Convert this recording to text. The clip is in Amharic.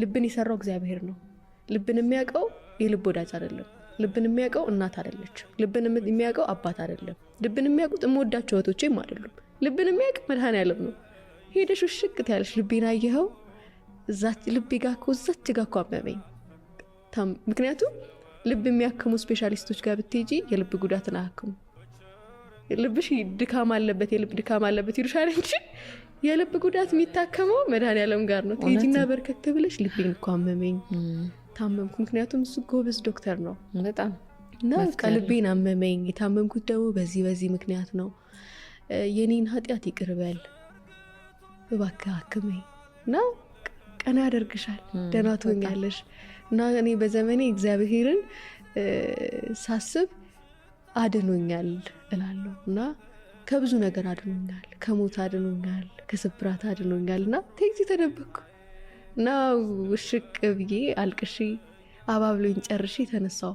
ልብን የሰራው እግዚአብሔር ነው። ልብን የሚያውቀው የልብ ወዳጅ አይደለም። ልብን የሚያውቀው እናት አይደለችም። ልብን የሚያውቀው አባት አይደለም። ልብን የሚያውቁት እምወዳቸው እህቶቼም አይደሉም። ልብን የሚያውቅ መድኃኔዓለም ነው። ሄደሽ ውሽቅት ያለሽ ልቤን አየኸው እዛች ልቤ ጋር እኮ እዛች ጋር እኮ አመመኝ። ምክንያቱም ልብ የሚያክሙ ስፔሻሊስቶች ጋር ብትሄጂ የልብ ጉዳትን አያክሙ። ልብሽ ድካም አለበት የልብ ድካም አለበት ይሉሻል እንጂ የልብ ጉዳት የሚታከመው መድኃኔዓለም ጋር ነው። ትሄጂና በርከክ ብለሽ ልቤን እኮ አመመኝ ታመምኩ። ምክንያቱም እሱ ጎበዝ ዶክተር ነው በጣም እና ልቤን አመመኝ የታመምኩት ደግሞ በዚህ ምክንያት ነው። የኔን ኃጢአት ይቅር በል እባክህ አክመኝ እና ቀና ያደርግሻል፣ ደህና ትሆኛለሽ። እና እኔ በዘመኔ እግዚአብሔርን ሳስብ አድኖኛል እላለሁ እና ከብዙ ነገር አድኖኛል፣ ከሞት አድኖኛል፣ ከስብራት አድኖኛል። እና ተይዚ ተደበቅኩ እና ውሽቅ ብዬ አልቅሺ አባብሎኝ ጨርሺ ተነሳው።